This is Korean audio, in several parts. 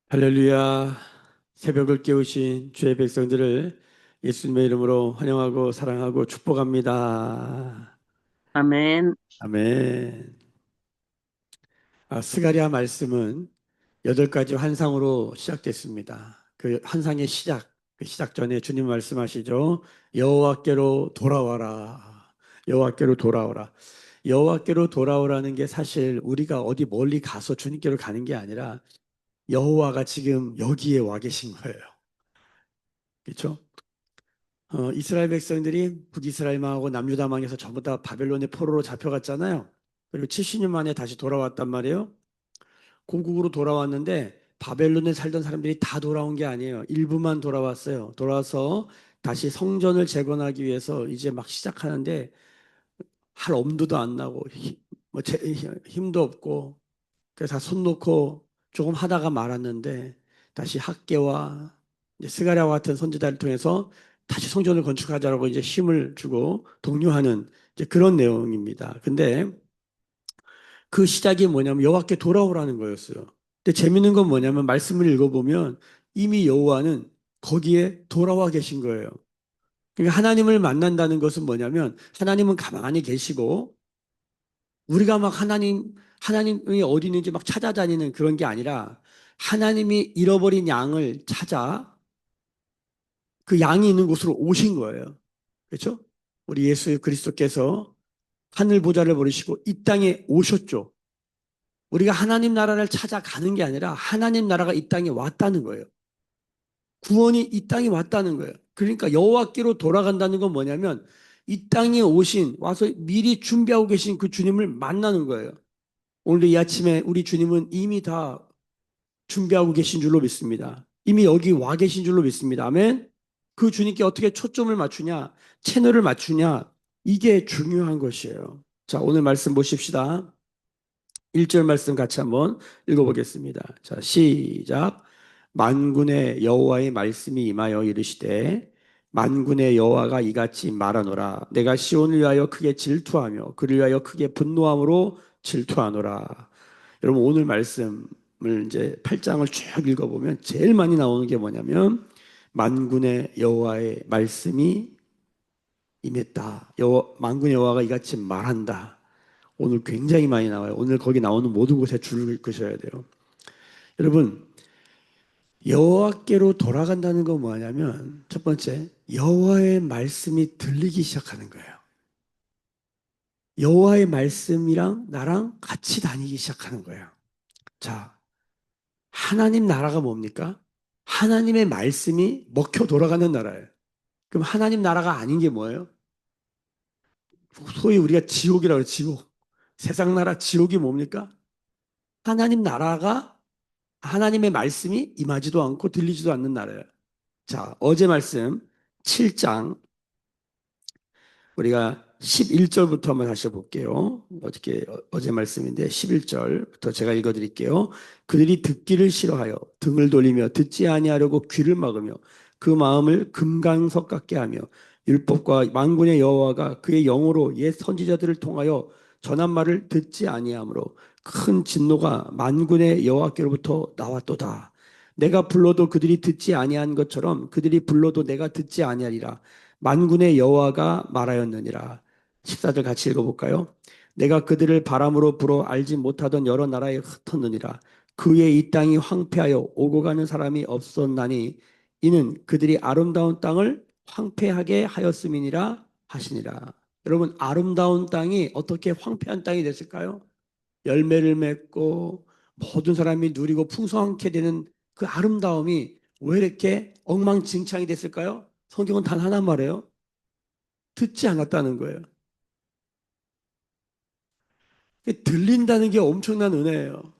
할렐루야. 새벽을 깨우신 주의 백성들을 예수님의 이름으로 환영하고 사랑하고 축복합니다. 아멘. 아멘. 스가랴 말씀은 8가지 환상으로 시작됐습니다. 그 환상의 시작, 그 시작 전에 주님 말씀하시죠. 여호와께로 돌아와라. 여호와께로 돌아오라. 여호와께로 돌아오라는 게 사실 우리가 어디 멀리 가서 주님께로 가는 게 아니라 여호와가 지금 여기에 와 계신 거예요. 그렇죠? 이스라엘 백성들이 북이스라엘망하고 남유다망에서 전부 다 바벨론의 포로로 잡혀갔잖아요. 그리고 70년 만에 다시 돌아왔단 말이에요. 고국으로 돌아왔는데 바벨론에 살던 사람들이 다 돌아온 게 아니에요. 일부만 돌아왔어요. 돌아와서 다시 성전을 재건하기 위해서 이제 막 시작하는데 할 엄두도 안 나고 힘도 없고 그래서 다 손 놓고 조금 하다가 말았는데 다시 학계와 이제 스가랴와 같은 선지자를 통해서 다시 성전을 건축하자라고 이제 힘을 주고 독려하는 이제 그런 내용입니다. 근데 그 시작이 뭐냐면 여호와께 돌아오라는 거였어요. 근데 재밌는 건 뭐냐면 말씀을 읽어보면 이미 여호와는 거기에 돌아와 계신 거예요. 그러니까 하나님을 만난다는 것은 뭐냐면 하나님은 가만히 계시고 우리가 막 하나님이 어디 있는지 막 찾아다니는 그런 게 아니라 하나님이 잃어버린 양을 찾아 그 양이 있는 곳으로 오신 거예요. 그렇죠? 우리 예수 그리스도께서 하늘 보좌를 버리시고 이 땅에 오셨죠. 우리가 하나님 나라를 찾아가는 게 아니라 하나님 나라가 이 땅에 왔다는 거예요. 구원이 이 땅에 왔다는 거예요. 그러니까 여호와께로 돌아간다는 건 뭐냐면 이 땅에 오신 와서 미리 준비하고 계신 그 주님을 만나는 거예요. 오늘 이 아침에 우리 주님은 이미 다 준비하고 계신 줄로 믿습니다. 이미 여기 와 계신 줄로 믿습니다. 아멘. 그 주님께 어떻게 초점을 맞추냐, 채널을 맞추냐, 이게 중요한 것이에요. 자, 오늘 말씀 보십시다. 1절 말씀 같이 한번 읽어보겠습니다. 자, 시작. 만군의 여호와의 말씀이 임하여 이르시되 만군의 여호와가 이같이 말하노라. 내가 시온을 위하여 크게 질투하며 그를 위하여 크게 분노함으로 질투하노라. 여러분 오늘 말씀을 이제 8장을 쭉 읽어보면 제일 많이 나오는 게 뭐냐면 만군의 여호와의 말씀이 임했다. 만군의 여호와가 이같이 말한다. 오늘 굉장히 많이 나와요. 오늘 거기 나오는 모든 곳에 줄을 끄셔야 돼요. 여러분 여호와께로 돌아간다는 건 뭐냐면 첫 번째 여호와의 말씀이 들리기 시작하는 거예요. 여호와의 말씀이랑 나랑 같이 다니기 시작하는 거예요. 자, 하나님 나라가 뭡니까? 하나님의 말씀이 먹혀 돌아가는 나라예요. 그럼 하나님 나라가 아닌 게 뭐예요? 소위 우리가 지옥이라고 해요, 지옥. 세상 나라 지옥이 뭡니까? 하나님 나라가 하나님의 말씀이 임하지도 않고 들리지도 않는 나라예요. 자, 어제 말씀 7장 우리가 11절부터 한번 다시 볼게요. 어제 말씀인데 11절부터 제가 읽어드릴게요. 그들이 듣기를 싫어하여 등을 돌리며 듣지 아니하려고 귀를 막으며 그 마음을 금강석 같게 하며 율법과 만군의 여호와가 그의 영으로 옛 선지자들을 통하여 전한 말을 듣지 아니하므로 큰 진노가 만군의 여호와께로부터 나왔도다. 내가 불러도 그들이 듣지 아니한 것처럼 그들이 불러도 내가 듣지 아니하리라. 만군의 여호와가 말하였느니라. 14절 같이 읽어볼까요? 내가 그들을 바람으로 불어 알지 못하던 여러 나라에 흩었느니라. 그의 이 땅이 황폐하여 오고 가는 사람이 없었나니 이는 그들이 아름다운 땅을 황폐하게 하였음이니라 하시니라. 여러분 아름다운 땅이 어떻게 황폐한 땅이 됐을까요? 열매를 맺고 모든 사람이 누리고 풍성하게 되는 그 아름다움이 왜 이렇게 엉망진창이 됐을까요? 성경은 단 하나 말해요. 듣지 않았다는 거예요. 들린다는 게 엄청난 은혜예요.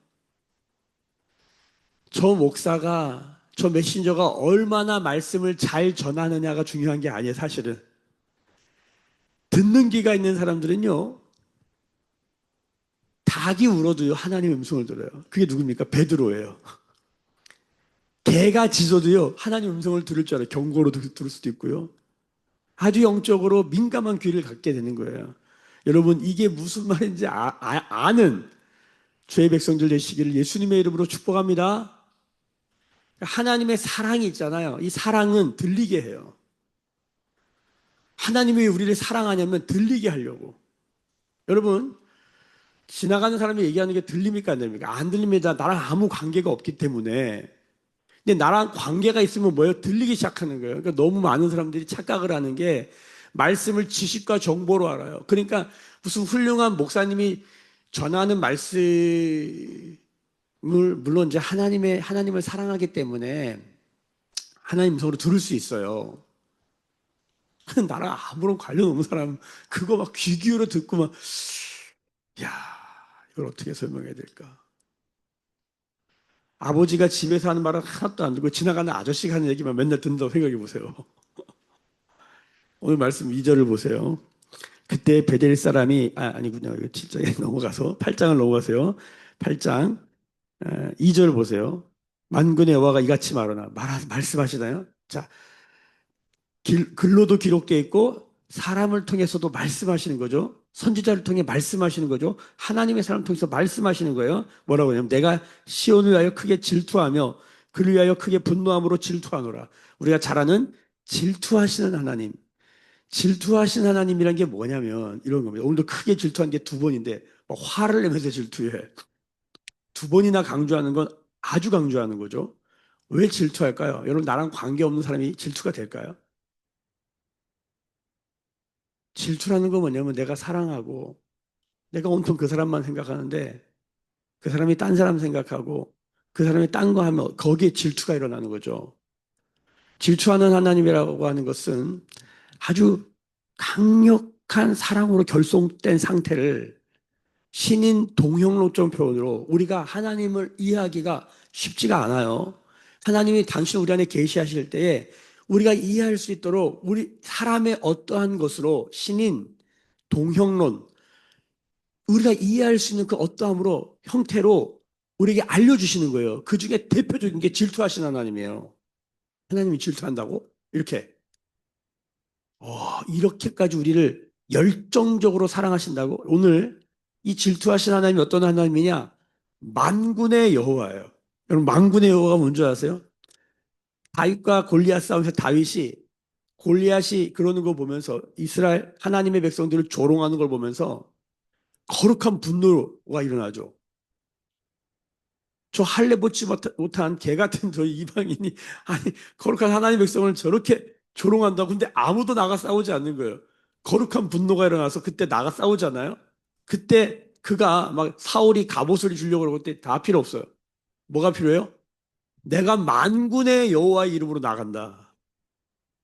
저 목사가, 저 메신저가 얼마나 말씀을 잘 전하느냐가 중요한 게 아니에요, 사실은. 듣는 귀가 있는 사람들은요, 닭이 울어도요, 하나님의 음성을 들어요. 그게 누굽니까? 베드로예요. 개가 짖어도요, 하나님 음성을 들을 줄 알아요. 경고로 들을 수도 있고요. 아주 영적으로 민감한 귀를 갖게 되는 거예요. 여러분, 이게 무슨 말인지 아는 죄의 백성들 되시기를 예수님의 이름으로 축복합니다. 하나님의 사랑이 있잖아요. 이 사랑은 들리게 해요. 하나님이 왜 우리를 사랑하냐면 들리게 하려고. 여러분, 지나가는 사람이 얘기하는 게 들립니까 안 들립니까? 안 들립니다. 나랑 아무 관계가 없기 때문에. 근데 나랑 관계가 있으면 뭐예요? 들리기 시작하는 거예요. 그러니까 너무 많은 사람들이 착각을 하는 게 말씀을 지식과 정보로 알아요. 그러니까 무슨 훌륭한 목사님이 전하는 말씀을 물론 이제 하나님을 사랑하기 때문에 하나님 속으로 들을 수 있어요. 나랑 아무런 관련 없는 사람 그거 막 귀 기울여 듣고 막 야, 이걸 어떻게 설명해야 될까? 아버지가 집에서 하는 말은 하나도 안 듣고 지나가는 아저씨가 하는 얘기만 맨날 듣는다고 생각해 보세요. 오늘 말씀 2절을 보세요. 그때 베델 사람이 아니군요. 7장에 넘어가서 8장을 넘어가세요. 8장 2절 보세요. 만군의 여호와가 이같이 말씀하시나요? 자, 글로도 기록되어 있고 사람을 통해서도 말씀하시는 거죠. 선지자를 통해 말씀하시는 거죠. 하나님의 사람을 통해서 말씀하시는 거예요. 뭐라고 하냐면 내가 시온을 위하여 크게 질투하며 그를 위하여 크게 분노함으로 질투하노라. 우리가 잘 아는 질투하시는 하나님. 질투하시는 하나님이란 게 뭐냐면 이런 겁니다. 오늘도 크게 질투한 게 두 번인데 뭐 화를 내면서 질투해. 두 번이나 강조하는 건 아주 강조하는 거죠. 왜 질투할까요? 여러분 나랑 관계없는 사람이 질투가 될까요? 질투라는 건 뭐냐면 내가 사랑하고 내가 온통 그 사람만 생각하는데 그 사람이 딴 사람 생각하고 그 사람이 딴 거 하면 거기에 질투가 일어나는 거죠. 질투하는 하나님이라고 하는 것은 아주 강력한 사랑으로 결속된 상태를 신인 동형론적 표현으로 우리가 하나님을 이해하기가 쉽지가 않아요. 하나님이 당신 우리 안에 계시하실 때에 우리가 이해할 수 있도록 우리 사람의 어떠한 것으로 신인 동형론 우리가 이해할 수 있는 그 어떠함으로 형태로 우리에게 알려주시는 거예요. 그 중에 대표적인 게 질투하시는 하나님이에요. 하나님이 질투한다고? 이렇게. 이렇게까지 우리를 열정적으로 사랑하신다고? 오늘 이 질투하신 하나님이 어떤 하나님이냐? 만군의 여호와예요. 여러분 만군의 여호와가 뭔지 아세요? 다윗과 골리앗 싸움에서 다윗이 골리앗이 그러는 거 보면서 이스라엘 하나님의 백성들을 조롱하는 걸 보면서 거룩한 분노가 일어나죠. 저 할례 받지 못한 개 같은 저 이방인이 아니 거룩한 하나님 백성을 저렇게 조롱한다고 근데 아무도 나가 싸우지 않는 거예요. 거룩한 분노가 일어나서 그때 나가 싸우잖아요. 그때 그가 막 사울이 갑옷을 주려고 그러고 그때 다 필요 없어요. 뭐가 필요해요? 내가 만군의 여호와의 이름으로 나간다.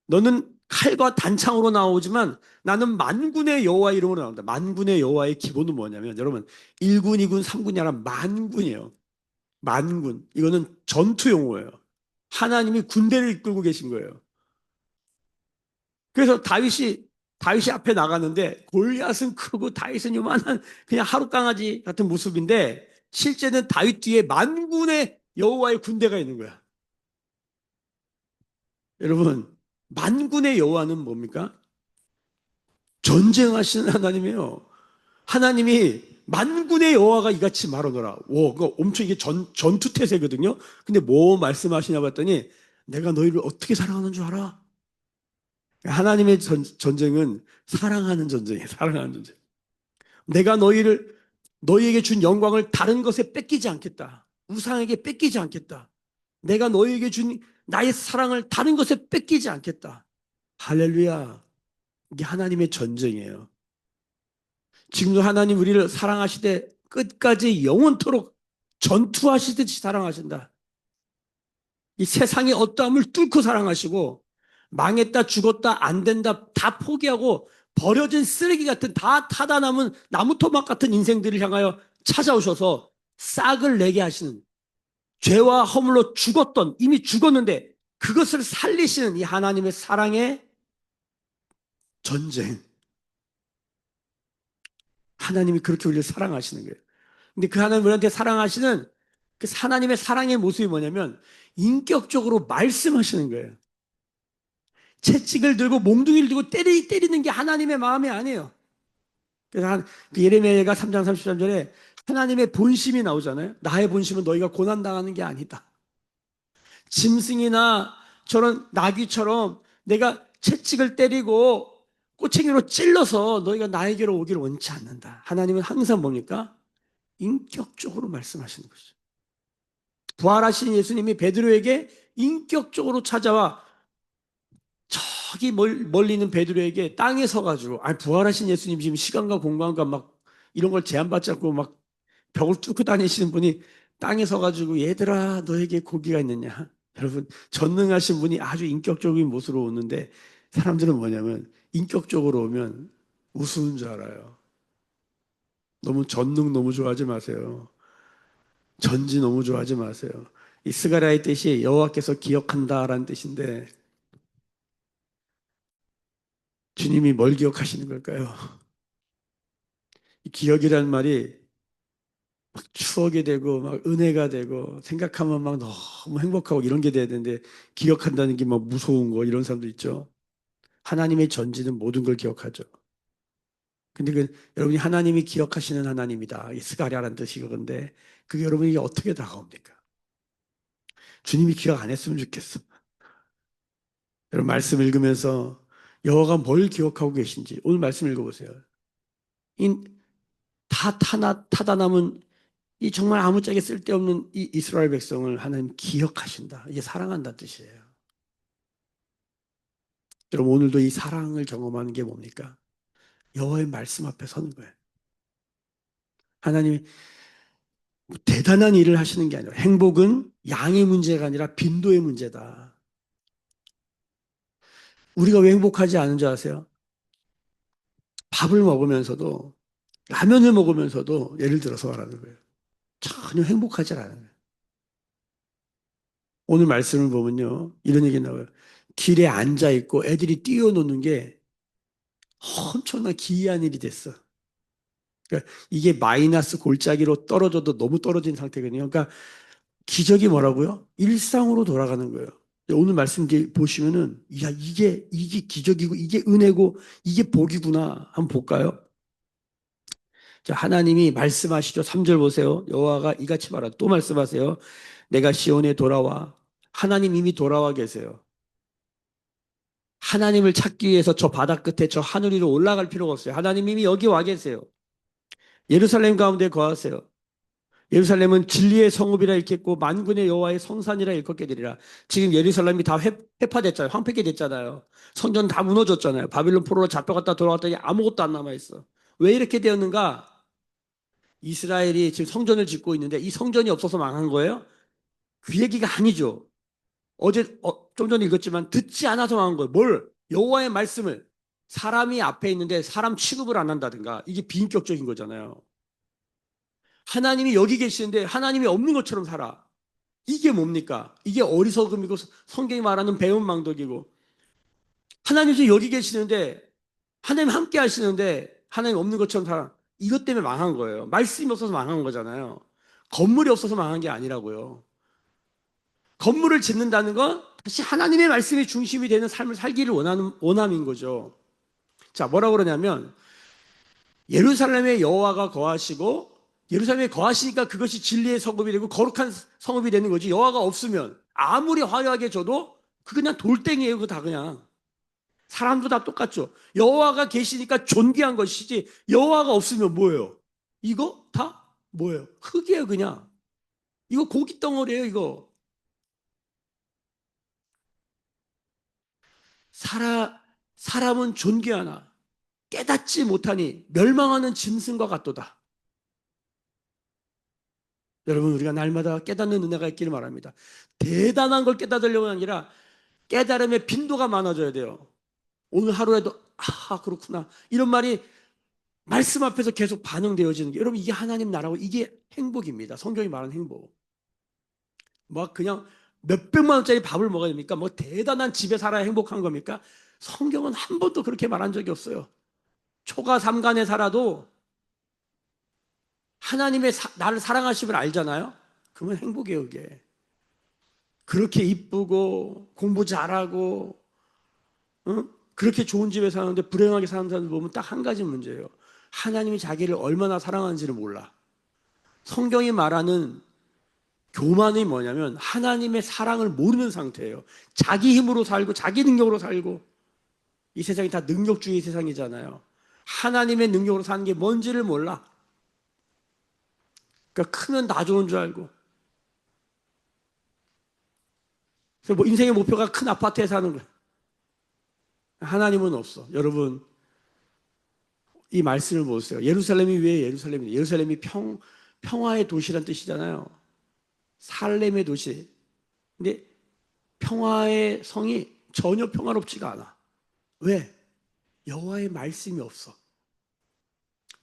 너는 칼과 단창으로 나오지만 나는 만군의 여호와의 이름으로 나온다. 만군의 여호와의 기본은 뭐냐면 여러분 1군, 2군, 3군이 아니라 만군이에요. 만군. 이거는 전투 용어예요. 하나님이 군대를 이끌고 계신 거예요. 그래서 다윗이 앞에 나가는데 골리앗은 크고 다윗은 요만한 그냥 하루 강아지 같은 모습인데 실제는 다윗 뒤에 만군의 여호와의 군대가 있는 거야. 여러분, 만군의 여호와는 뭡니까? 전쟁하시는 하나님이에요. 하나님이 만군의 여호와가 이같이 말하노라. 그거 엄청 이게 전투태세거든요. 근데 뭐 말씀하시냐 봤더니 내가 너희를 어떻게 사랑하는 줄 알아? 하나님의 전쟁은 사랑하는 전쟁이에요. 사랑하는 전쟁. 내가 너희에게 준 영광을 다른 것에 뺏기지 않겠다. 우상에게 뺏기지 않겠다. 내가 너희에게 준 나의 사랑을 다른 것에 뺏기지 않겠다. 할렐루야. 이게 하나님의 전쟁이에요. 지금도 하나님 우리를 사랑하시되 끝까지 영원토록 전투하시듯이 사랑하신다. 이 세상의 어떠함을 뚫고 사랑하시고 망했다 죽었다 안 된다 다 포기하고 버려진 쓰레기 같은 다 타다 남은 나무 토막 같은 인생들을 향하여 찾아오셔서 싹을 내게 하시는 죄와 허물로 죽었던 이미 죽었는데 그것을 살리시는 이 하나님의 사랑의 전쟁. 하나님이 그렇게 우리를 사랑하시는 거예요. 근데 그 하나님 우리한테 사랑하시는 그 하나님의 사랑의 모습이 뭐냐면 인격적으로 말씀하시는 거예요. 채찍을 들고 몽둥이를 들고 때리는 게 하나님의 마음이 아니에요. 그래서 그 예레미야가 3장 33절에 하나님의 본심이 나오잖아요. 나의 본심은 너희가 고난당하는 게 아니다. 짐승이나 저런 나귀처럼 내가 채찍을 때리고 꼬챙이로 찔러서 너희가 나에게로 오기를 원치 않는다. 하나님은 항상 뭡니까? 인격적으로 말씀하시는 것이죠. 부활하신 예수님이 베드로에게 인격적으로 찾아와 저기 멀리 있는 베드로에게 땅에 서가지고, 아니 부활하신 예수님 지금 시간과 공간과 막 이런 걸 제한받지 않고 막 벽을 뚫고 다니시는 분이 땅에 서가지고 얘들아 너에게 고기가 있느냐. 여러분 전능하신 분이 아주 인격적인 모습으로 오는데 사람들은 뭐냐면 인격적으로 오면 우스운 줄 알아요. 너무 전능 너무 좋아하지 마세요. 전지 너무 좋아하지 마세요. 이 스가랴의 뜻이 여호와께서 기억한다라는 뜻인데 주님이 뭘 기억하시는 걸까요? 이 기억이라는 말이 막 추억이 되고 막 은혜가 되고 생각하면 막 너무 행복하고 이런 게 돼야 되는데 기억한다는 게 막 무서운 거 이런 사람도 있죠. 하나님의 전지는 모든 걸 기억하죠. 근데 여러분이 하나님이 기억하시는 하나님이다. 이 스가랴라는 뜻이 그건데 그게 여러분에게 어떻게 다가옵니까? 주님이 기억 안 했으면 좋겠어. 여러분 말씀 읽으면서 여호와가 뭘 기억하고 계신지 오늘 말씀 읽어보세요. 이 타다 남은 이 정말 아무짝에 쓸데없는 이 이스라엘 백성을 하나님 기억하신다. 이게 사랑한다는 뜻이에요. 여러분 오늘도 이 사랑을 경험하는 게 뭡니까? 여호와의 말씀 앞에 서는 거예요. 하나님이 뭐 대단한 일을 하시는 게 아니라 행복은 양의 문제가 아니라 빈도의 문제다. 우리가 왜 행복하지 않은 줄 아세요? 밥을 먹으면서도 라면을 먹으면서도 예를 들어서 말하는 거예요. 전혀 행복하지 않아요. 오늘 말씀을 보면요. 이런 얘기 나와요. 길에 앉아 있고 애들이 뛰어노는 게 엄청난 기이한 일이 됐어. 그러니까 이게 마이너스 골짜기로 떨어져도 너무 떨어진 상태거든요. 그러니까 기적이 뭐라고요? 일상으로 돌아가는 거예요. 오늘 말씀 보시면은 야 이게 기적이고 이게 은혜고 이게 복이구나 한번 볼까요? 자, 하나님이 말씀하시죠. 3절 보세요. 여호와가 이같이 말하 또 말씀하세요. 내가 시온에 돌아와. 하나님 이미 돌아와 계세요. 하나님을 찾기 위해서 저 바다 끝에 저 하늘 위로 올라갈 필요가 없어요. 하나님 이미 여기 와 계세요. 예루살렘 가운데 거하세요. 예루살렘은 진리의 성읍이라 읽겠고 만군의 여호와의 성산이라 일컫게 되리라. 지금 예루살렘이 다 회파됐잖아요. 황폐게 됐잖아요. 성전 다 무너졌잖아요. 바빌론 포로로 잡혀갔다 돌아왔더니 아무것도 안 남아있어. 왜 이렇게 되었는가? 이스라엘이 지금 성전을 짓고 있는데 이 성전이 없어서 망한 거예요? 그 얘기가 아니죠. 어제 좀 전에 읽었지만 듣지 않아서 망한 거예요. 뭘? 여호와의 말씀을. 사람이 앞에 있는데 사람 취급을 안 한다든가 이게 비인격적인 거잖아요. 하나님이 여기 계시는데 하나님이 없는 것처럼 살아. 이게 뭡니까? 이게 어리석음이고 성경이 말하는 배은망덕이고 하나님 지금 여기 계시는데 하나님 함께 하시는데 하나님 없는 것처럼 살아. 이것 때문에 망한 거예요. 말씀이 없어서 망한 거잖아요. 건물이 없어서 망한 게 아니라고요. 건물을 짓는다는 건 다시 하나님의 말씀이 중심이 되는 삶을 살기를 원하는 원함인 거죠. 자, 뭐라고 그러냐면 예루살렘에 여호와가 거하시고 예루살렘에 거하시니까 그것이 진리의 성읍이 되고 거룩한 성읍이 되는 거지. 여호와가 없으면 아무리 화려하게 줘도 그 그냥 돌덩이에요. 그거 다 그냥. 사람도 다 똑같죠. 여호와가 계시니까 존귀한 것이지 여호와가 없으면 뭐예요? 이거 다 뭐예요? 흙이에요 그냥. 이거 고기 덩어리예요 이거. 사람은 존귀하나 깨닫지 못하니 멸망하는 짐승과 같도다. 여러분 우리가 날마다 깨닫는 은혜가 있기를 바랍니다. 대단한 걸 깨닫으려고 하는 게 아니라 깨달음의 빈도가 많아져야 돼요. 오늘 하루에도 그렇구나 이런 말이 말씀 앞에서 계속 반응되어지는 게 여러분 이게 하나님 나라고 이게 행복입니다. 성경이 말하는 행복. 뭐 그냥 몇백만 원짜리 밥을 먹어야 됩니까? 뭐 대단한 집에 살아야 행복한 겁니까? 성경은 한 번도 그렇게 말한 적이 없어요. 초가 삼간에 살아도 하나님의 나를 사랑하심을 알잖아요. 그러면 행복이에요, 그게. 그렇게 이쁘고 공부 잘하고 그렇게 좋은 집에 사는데 불행하게 사는 사람들 보면 딱 한 가지 문제예요. 하나님이 자기를 얼마나 사랑하는지를 몰라. 성경이 말하는 교만이 뭐냐면 하나님의 사랑을 모르는 상태예요. 자기 힘으로 살고 자기 능력으로 살고 이 세상이 다 능력주의 세상이잖아요. 하나님의 능력으로 사는 게 뭔지를 몰라. 그러니까 크면 다 좋은 줄 알고. 그래서 뭐 인생의 목표가 큰 아파트에 사는 거야. 하나님은 없어. 여러분 이 말씀을 보세요. 예루살렘이 왜 예루살렘이냐? 예루살렘이 평화의 도시란 뜻이잖아요. 살렘의 도시. 근데 평화의 성이 전혀 평화롭지가 않아. 왜? 여호와의 말씀이 없어.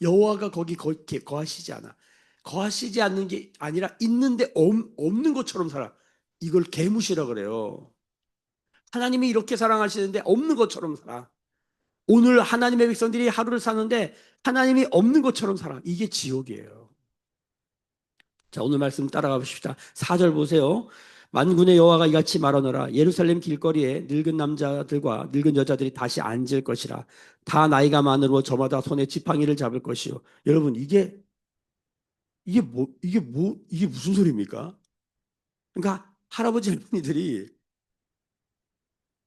여호와가 거기 거하시지 않아. 거하시지 않는 게 아니라 있는데 없는 것처럼 살아. 이걸 개무시라 그래요. 하나님이 이렇게 사랑하시는데 없는 것처럼 살아. 오늘 하나님의 백성들이 하루를 사는데 하나님이 없는 것처럼 살아. 이게 지옥이에요. 자, 오늘 말씀 따라가 보십시다. 4절 보세요. 만군의 여호와가 이같이 말하노라. 예루살렘 길거리에 늙은 남자들과 늙은 여자들이 다시 앉을 것이라. 다 나이가 많으로 저마다 손에 지팡이를 잡을 것이요. 여러분 이게 무슨 소리입니까? 그러니까 할아버지 할머니들이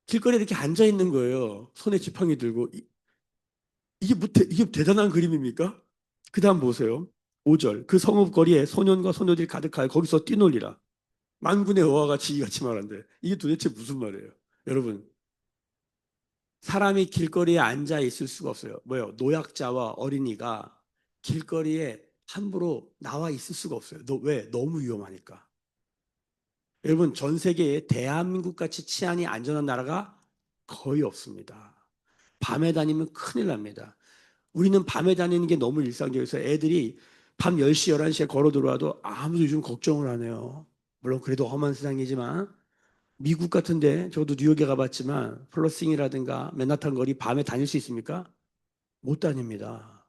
길거리에 이렇게 앉아 있는 거예요. 손에 지팡이 들고 이게 대단한 그림입니까? 그다음 보세요. 5절 그 성읍 거리에 소년과 소녀들이 가득하여 거기서 뛰놀리라. 만군의 여호와가 지기같이 말한대. 이게 도대체 무슨 말이에요? 여러분 사람이 길거리에 앉아 있을 수가 없어요. 뭐요? 노약자와 어린이가 길거리에 함부로 나와 있을 수가 없어요. 왜? 너무 위험하니까. 여러분 전 세계에 대한민국 같이 치안이 안전한 나라가 거의 없습니다. 밤에 다니면 큰일 납니다. 우리는 밤에 다니는 게 너무 일상적이어서 애들이 밤 10시, 11시에 걸어 들어와도 아무도 요즘 걱정을 안 해요. 물론 그래도 험한 세상이지만 미국 같은데 저도 뉴욕에 가봤지만 플러싱이라든가 맨하탄 거리 밤에 다닐 수 있습니까? 못 다닙니다.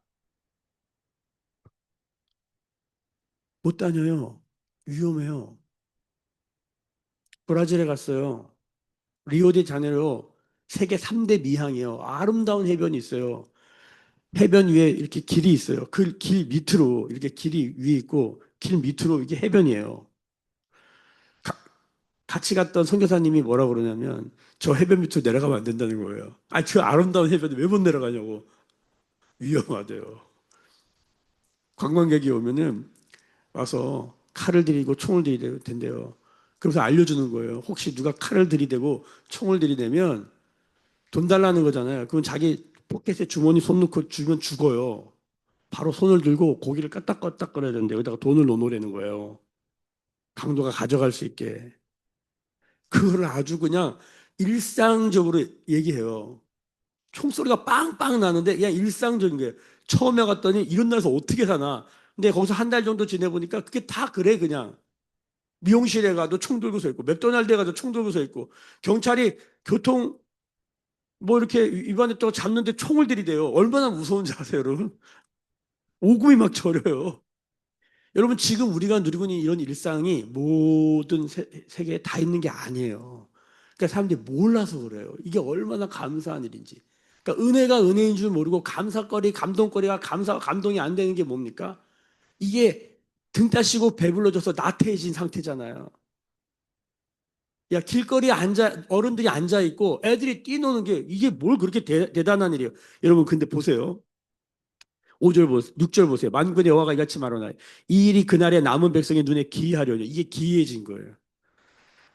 못 다녀요. 위험해요. 브라질에 갔어요. 리오데자네이루 세계 3대 미항이에요. 아름다운 해변이 있어요. 해변 위에 이렇게 길이 있어요. 그 길 밑으로 이렇게 길이 위에 있고 길 밑으로 이게 해변이에요. 가- 같이 갔던 선교사님이 뭐라 그러냐면 저 해변 밑으로 내려가면 안 된다는 거예요. 아, 저 아름다운 해변에 왜 못 내려가냐고. 위험하대요. 관광객이 오면은 와서 칼을 들이고 총을 들이댄대요. 그래서 알려주는 거예요. 혹시 누가 칼을 들이대고 총을 들이대면 돈 달라는 거잖아요. 그럼 자기 포켓에 주머니 손 넣고 주면 죽어요. 바로 손을 들고 고기를 까딱까딱 거려야 되는데 여기다가 돈을 넣어놓으라는 거예요. 강도가 가져갈 수 있게. 그걸 아주 그냥 일상적으로 얘기해요. 총소리가 빵빵 나는데 그냥 일상적인 거예요. 처음에 갔더니 이런 나라에서 어떻게 사나. 근데 거기서 한 달 정도 지내보니까 그게 다 그래 그냥. 미용실에 가도 총 들고 서 있고 맥도날드에 가도 총 들고 서 있고 경찰이 교통 뭐 이렇게 위반했다고 잡는데 총을 들이대요. 얼마나 무서운지 아세요 여러분? 오금이 막 저려요. 여러분 지금 우리가 누리고 있는 이런 일상이 모든 세계에 다 있는 게 아니에요. 그러니까 사람들이 몰라서 그래요. 이게 얼마나 감사한 일인지. 그러니까 은혜가 은혜인 줄 모르고 감사거리, 감동거리가 감동이 안 되는 게 뭡니까? 이게 등 따시고 배불러져서 나태해진 상태잖아요. 야, 길거리에 어른들이 앉아 있고 애들이 뛰노는 게 이게 뭘 그렇게 대단한 일이에요. 여러분, 근데 보세요. 5절 보세요. 6절 보세요. 만군의 여호와가 이같이 말하노라. 이 일이 그날에 남은 백성의 눈에 기이하려니 이게 기이해진 거예요.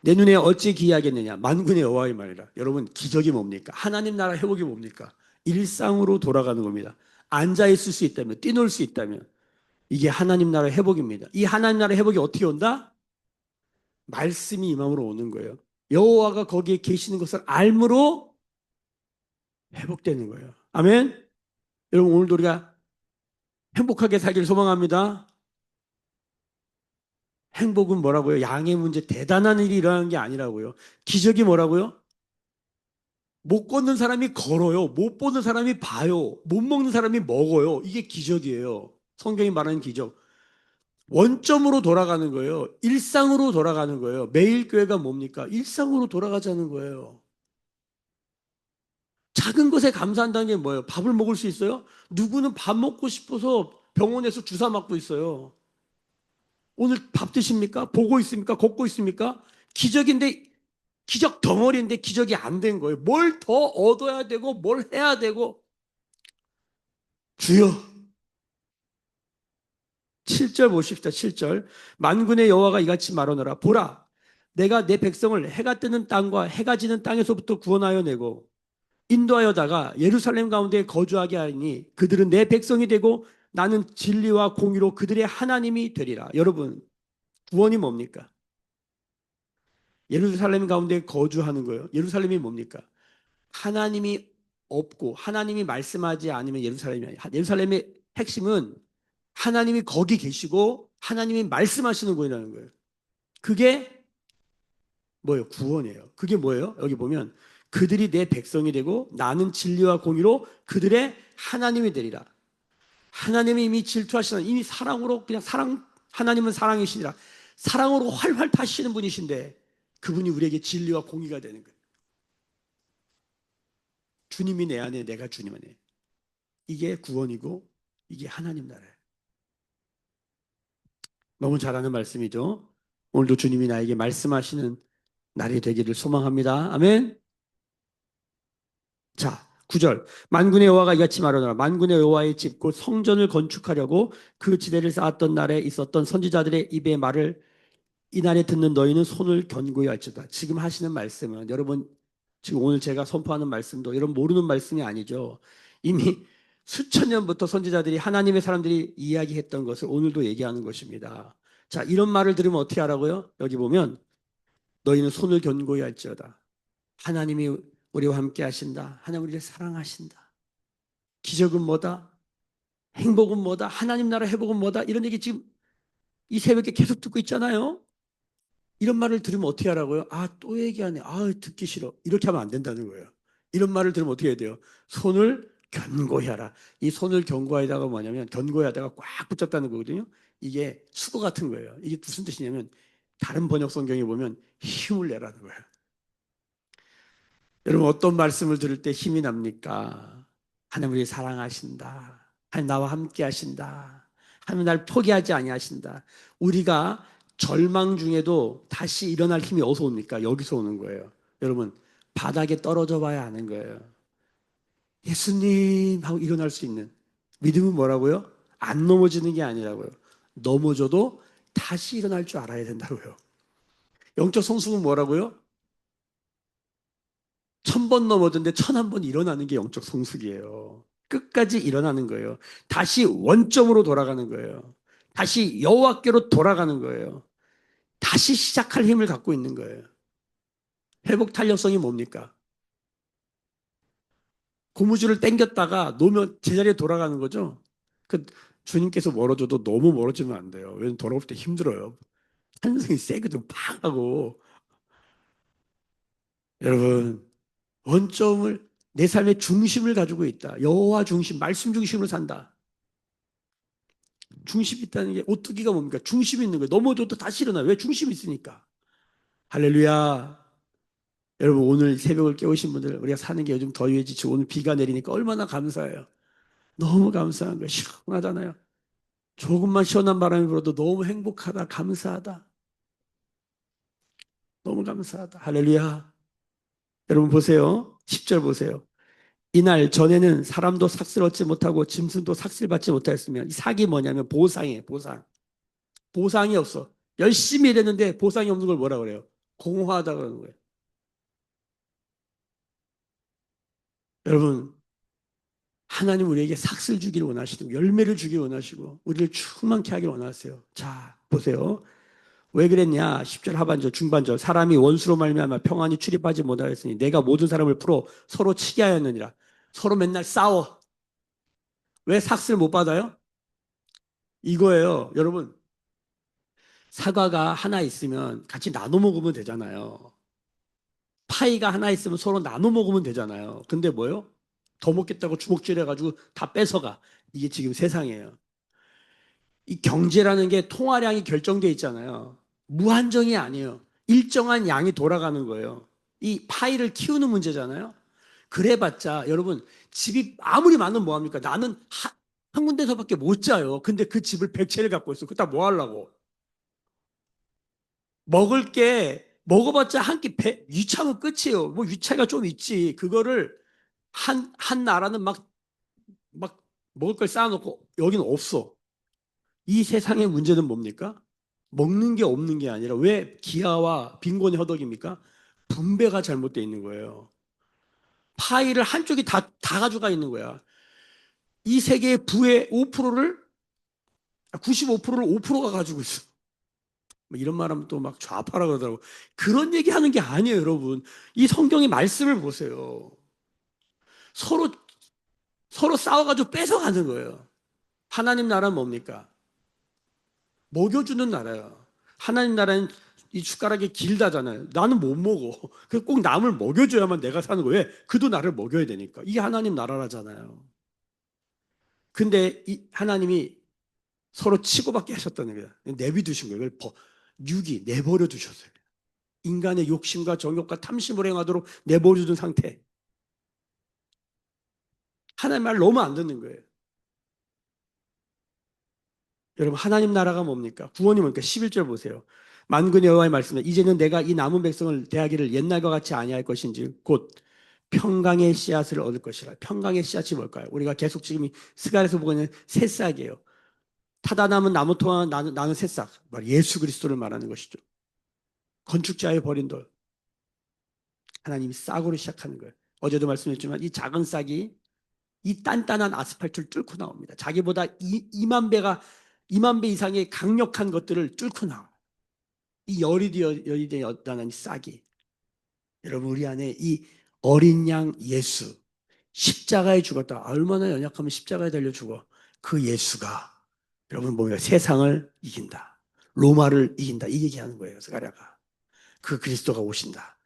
내 눈에 어찌 기이하겠느냐? 만군의 여호와의 말이라. 여러분, 기적이 뭡니까? 하나님 나라 회복이 뭡니까? 일상으로 돌아가는 겁니다. 앉아 있을 수 있다면, 뛰놀 수 있다면 이게 하나님 나라 회복입니다. 이 하나님 나라 회복이 어떻게 온다? 말씀이 이 마음으로 오는 거예요. 여호와가 거기에 계시는 것을 알므로 회복되는 거예요. 아멘. 여러분 오늘도 우리가 행복하게 살기를 소망합니다. 행복은 뭐라고요? 양의 문제 대단한 일이 일어나는 게 아니라고요. 기적이 뭐라고요? 못 걷는 사람이 걸어요. 못 보는 사람이 봐요. 못 먹는 사람이 먹어요. 이게 기적이에요. 성경이 말하는 기적. 원점으로 돌아가는 거예요. 일상으로 돌아가는 거예요. 매일 교회가 뭡니까? 일상으로 돌아가자는 거예요. 작은 것에 감사한다는 게 뭐예요? 밥을 먹을 수 있어요? 누구는 밥 먹고 싶어서 병원에서 주사 맞고 있어요. 오늘 밥 드십니까? 보고 있습니까? 걷고 있습니까? 기적인데, 기적 덩어리인데 기적이 안 된 거예요. 뭘 더 얻어야 되고 뭘 해야 되고. 주여, 7절 보십시다. 7절. 만군의 여호와가 이같이 말하노라. 보라, 내가 내 백성을 해가 뜨는 땅과 해가 지는 땅에서부터 구원하여 내고 인도하여다가 예루살렘 가운데 거주하게 하니 그들은 내 백성이 되고 나는 진리와 공의로 그들의 하나님이 되리라. 여러분, 구원이 뭡니까? 예루살렘 가운데 거주하는 거예요. 예루살렘이 뭡니까? 하나님이 없고 하나님이 말씀하지 않으면 예루살렘이 아니에요. 예루살렘의 핵심은 하나님이 거기 계시고 하나님이 말씀하시는 곳이라는 거예요. 그게 뭐예요? 구원이에요. 그게 뭐예요? 여기 보면 그들이 내 백성이 되고 나는 진리와 공의로 그들의 하나님이 되리라. 하나님이 이미 질투하시는, 이미 사랑으로 그냥 하나님은 사랑이시니라. 사랑으로 활활 타시는 분이신데 그분이 우리에게 진리와 공의가 되는 거예요. 주님이 내 안에, 내가 주님 안에. 이게 구원이고 이게 하나님 나라예요. 너무 잘하는 말씀이죠. 오늘도 주님이 나에게 말씀하시는 날이 되기를 소망합니다. 아멘. 자, 9절. 만군의 여호와가 이같이 말하노라. 만군의 여호와의 집 곧 성전을 건축하려고 그 지대를 쌓았던 날에 있었던 선지자들의 입의 말을 이날에 듣는 너희는 손을 견고히 할지어다. 지금 하시는 말씀은 여러분, 지금 오늘 제가 선포하는 말씀도 여러분 모르는 말씀이 아니죠. 이미 수천 년부터 선지자들이, 하나님의 사람들이 이야기했던 것을 오늘도 얘기하는 것입니다. 자, 이런 말을 들으면 어떻게 하라고요? 여기 보면 너희는 손을 견고히 할지어다. 하나님이 우리와 함께 하신다. 하나님 우리를 사랑하신다. 기적은 뭐다? 행복은 뭐다? 하나님 나라 회복은 뭐다? 이런 얘기 지금 이 새벽에 계속 듣고 있잖아요. 이런 말을 들으면 어떻게 하라고요? 아, 또 얘기하네. 아, 듣기 싫어. 이렇게 하면 안 된다는 거예요. 이런 말을 들으면 어떻게 해야 돼요? 손을 견고히 하라. 이 손을 견고하다가 뭐냐면 견고히 하다가 꽉 붙잡다는 거거든요. 이게 수고 같은 거예요. 이게 무슨 뜻이냐면 다른 번역 성경에 보면 힘을 내라는 거예요. 여러분, 어떤 말씀을 들을 때 힘이 납니까? 하나님 우리 사랑하신다. 하나님 나와 함께 하신다. 하나님 날 포기하지 아니하신다. 우리가 절망 중에도 다시 일어날 힘이 어디서 옵니까? 여기서 오는 거예요. 여러분, 바닥에 떨어져 봐야 아는 거예요. 예수님 하고 일어날 수 있는 믿음은 뭐라고요? 안 넘어지는 게 아니라고요. 넘어져도 다시 일어날 줄 알아야 된다고요. 영적 성숙은 뭐라고요? 1000번 넘어졌는데 1001번 일어나는 게 영적 성숙이에요. 끝까지 일어나는 거예요. 다시 원점으로 돌아가는 거예요. 다시 여호와께로 돌아가는 거예요. 다시 시작할 힘을 갖고 있는 거예요. 회복 탄력성이 뭡니까? 고무줄을 당겼다가 놓으면 제자리에 돌아가는 거죠. 그 주님께서 멀어져도 너무 멀어지면 안 돼요. 왜냐면 돌아올 때 힘들어요. 탄성이 세거든, 팍 하고. 여러분, 원점을, 내 삶의 중심을 가지고 있다. 여호와 중심, 말씀 중심으로 산다. 중심이 있다는 게 오뚜기가 뭡니까? 중심이 있는 거예요. 넘어져도 다시 일어나요. 왜? 중심이 있으니까. 할렐루야. 여러분, 오늘 새벽을 깨우신 분들, 우리가 사는 게 요즘 더위에 지치고 오늘 비가 내리니까 얼마나 감사해요. 너무 감사한 거예요. 시원하잖아요. 조금만 시원한 바람이 불어도 너무 행복하다, 감사하다. 너무 감사하다. 할렐루야. 여러분 보세요. 10절 보세요. 이날 전에는 사람도 삭슬 얻지 못하고 짐승도 삭슬 받지 못하였으면, 이 삭이 뭐냐면 보상이에요. 보상. 보상이 없어. 열심히 일했는데 보상이 없는 걸 뭐라 그래요? 공허하다 그러는 거예요. 여러분, 하나님 우리에게 삭슬 주기를 원하시고 열매를 주기를 원하시고 우리를 충만케 하기를 원하세요. 자, 보세요. 왜 그랬냐? 10절 하반절 중반절. 사람이 원수로 말미암아 평안히 출입하지 못하였으니 내가 모든 사람을 풀어 서로 치게 하였느니라. 서로 맨날 싸워. 왜 삭슬 못 받아요? 이거예요. 여러분, 사과가 하나 있으면 같이 나눠 먹으면 되잖아요. 파이가 하나 있으면 서로 나눠 먹으면 되잖아요. 근데 뭐요? 더 먹겠다고 주먹질 해가지고 다 뺏어가. 이게 지금 세상이에요. 이 경제라는 게 통화량이 결정돼 있잖아요. 무한정이 아니에요. 일정한 양이 돌아가는 거예요. 이 파이를 키우는 문제잖아요. 그래봤자 여러분, 집이 아무리 많으면 뭐합니까? 나는 한 군데서밖에 못 자요. 근데 그 집을 100채를 갖고 있어. 그거 다 뭐 하려고? 먹을 게 먹어봤자 한 끼 배 유차면 끝이에요. 뭐 유차가 좀 있지. 그거를 한 나라는 막 먹을 걸 쌓아놓고 여기는 없어. 이 세상의 문제는 뭡니까? 먹는 게 없는 게 아니라 왜 기아와 빈곤의 허덕입니까? 분배가 잘못되어 있는 거예요. 파이를 한쪽이 다 가져가 있는 거야. 이 세계의 부의 5%를 95%를 5%가 가지고 있어. 뭐 이런 말하면 또 막 좌파라 그러더라고. 그런 얘기 하는 게 아니에요, 여러분. 이 성경의 말씀을 보세요. 서로 서로 싸워가지고 뺏어가는 거예요. 하나님 나라는 뭡니까? 먹여주는 나라예요. 하나님 나라는 이 숟가락이 길다잖아요. 나는 못 먹어. 그래서 꼭 남을 먹여줘야만 내가 사는 거예요. 왜? 그도 나를 먹여야 되니까. 이게 하나님 나라라잖아요. 근데 이 하나님이 서로 치고받게 하셨다는 거예요. 내비두신 거예요. 유기 내버려 두셨어요. 인간의 욕심과 정욕과 탐심을 행하도록 내버려 둔 상태. 하나님 말 너무 안 듣는 거예요. 여러분 하나님 나라가 뭡니까? 구원이 뭡니까? 11절 보세요. 만군의 여호와의 말씀입니다. 이제는 내가 이 남은 백성을 대하기를 옛날과 같이 아니할 것인지 곧 평강의 씨앗을 얻을 것이라. 평강의 씨앗이 뭘까요? 우리가 계속 지금 이 스갈에서 보고 있는 새싹이에요. 타다 남은 나무토와 나는 새싹. 예수 그리스도를 말하는 것이죠. 건축자의 버린 돌. 하나님이 싹으로 시작하는 거예요. 어제도 말씀드렸지만 이 작은 싹이 이 단단한 아스팔트를 뚫고 나옵니다. 자기보다 2만 배 이상의 강력한 것들을 뚫고 나와요. 이 열이 되었다는 싹이. 여러분 우리 안에 이 어린 양 예수 십자가에 죽었다. 얼마나 연약하면 십자가에 달려 죽어. 그 예수가 여러분 뭡니까? 세상을 이긴다. 로마를 이긴다. 이 얘기하는 거예요. 스가랴가. 그 그리스도가 오신다.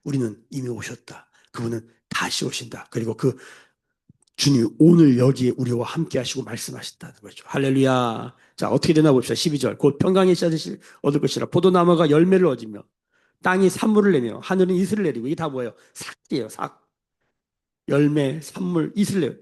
우리는 이미 오셨다. 그분은 다시 오신다. 그리고 그 주님 오늘 여기에 우리와 함께 하시고 말씀하셨다는 거죠. 할렐루야. 자, 어떻게 되나 봅시다. 12절. 곧 평강의 씨앗을 얻을 것이라. 포도나무가 열매를 얻으며 땅이 산물을 내며 하늘은 이슬을 내리고. 이게 다 뭐예요? 삭이에요. 삭. 열매, 산물, 이슬을 내요.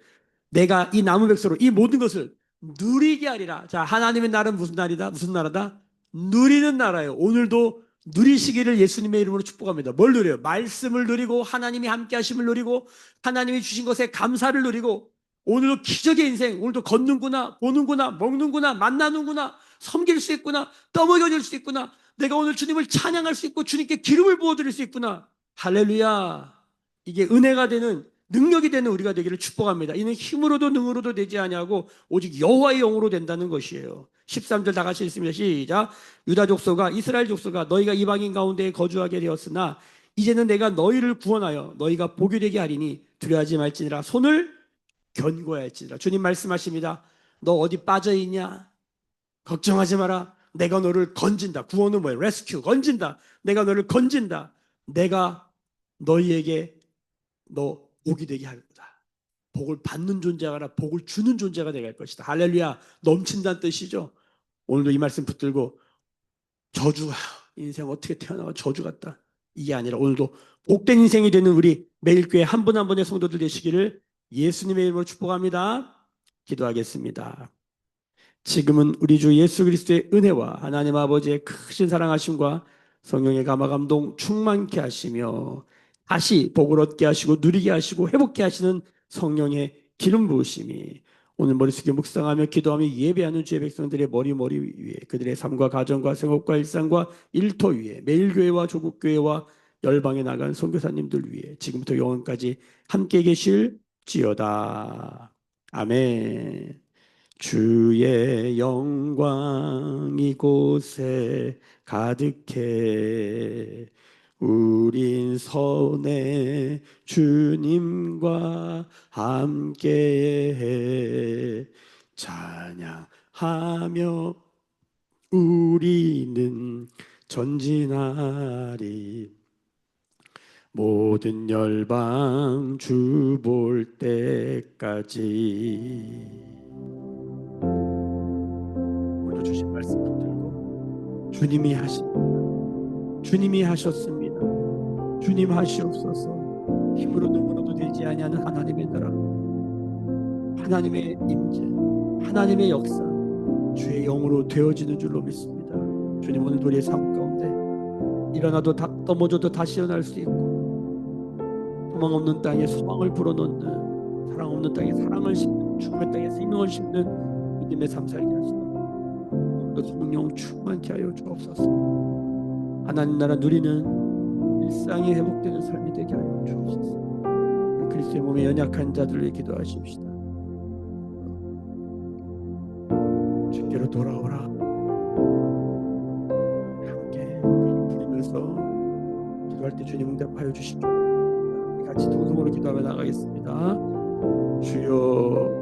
내가 이 나무 백서로 이 모든 것을 누리게 하리라. 자, 하나님의 나라는 무슨 날이다? 무슨 나라다? 누리는 나라예요. 오늘도 누리시기를 예수님의 이름으로 축복합니다. 뭘 누려요? 말씀을 누리고 하나님이 함께 하심을 누리고 하나님이 주신 것에 감사를 누리고 오늘도 기적의 인생, 오늘도 걷는구나, 보는구나, 먹는구나, 만나는구나, 섬길 수 있구나, 떠먹여질 수 있구나. 내가 오늘 주님을 찬양할 수 있고 주님께 기름을 부어드릴 수 있구나. 할렐루야. 이게 은혜가 되는 능력이 되는 우리가 되기를 축복합니다. 이는 힘으로도 능으로도 되지 아니하고 오직 여호와의 영으로 된다는 것이에요. 13절 다 같이 읽습니다. 시작. 유다 족속아 이스라엘 족속아 너희가 이방인 가운데 거주하게 되었으나 이제는 내가 너희를 구원하여 너희가 복이 되게 하리니 두려워하지 말지니라. 손을 견고해야 할지니라. 주님 말씀하십니다. 너 어디 빠져 있냐? 걱정하지 마라. 내가 너를 건진다. 구원은 뭐예요? 레스큐 건진다. 내가 너를 건진다. 내가 너희에게 너 복이 되게 할 거다. 복을 받는 존재가 아니라 복을 주는 존재가 되게 할 것이다. 할렐루야. 넘친다는 뜻이죠. 오늘도 이 말씀 붙들고 저주가 인생 어떻게 태어나고 저주 같다. 이게 아니라 오늘도 복된 인생이 되는 우리 매일교회 한 분 한 분의 성도들 되시기를 예수님의 이름으로 축복합니다. 기도하겠습니다. 지금은 우리 주 예수 그리스도의 은혜와 하나님 아버지의 크신 사랑하심과 성령의 감화 감동 충만케 하시며 다시 복을 얻게 하시고 누리게 하시고 회복케 하시는 성령의 기름 부으심이 오늘 머릿속에 묵상하며 기도하며 예배하는 주의 백성들의 머리 위에 그들의 삶과 가정과 생업과 일상과 일터 위에 매일교회와 조국교회와 열방에 나간 선교사님들 위해 지금부터 영원까지 함께 계실지어다. 아멘. 주의 영광 이곳에 가득해 우린 선해 주님과 함께해 찬양하며 우리는 전진하리 모든 열방 주 볼 때까지 오늘 주신 말씀 붙들고 주님이 하셨습니다. 주님 하시옵소서. 힘으로 능으로도 되지 아니하는 하나님의 나라, 하나님의 임재, 하나님의 역사, 주의 영으로 되어지는 줄로 믿습니다. 주님 오늘 우리의 삶 가운데 일어나도 넘어져도 다시 일어날 수 있고, 소망 없는 땅에 소망을 불어넣는, 사랑 없는 땅에 사랑을 심는, 죽음의 땅에 생명을 심는 믿음의 삶 살게 하시고, 또 성령 충만케 하여 주옵소서. 하나님 나라 누리는 일상이 회복되는 삶이 되게 하여 주옵소서. 그리스도의 몸에 연약한 자들을 위해 기도하십시다. 주께로 돌아오라. 함께 부르면서 기도할 때 주님 응답하여 주시기 바랍니다. 같이 통성으로 기도하며 나가겠습니다. 주여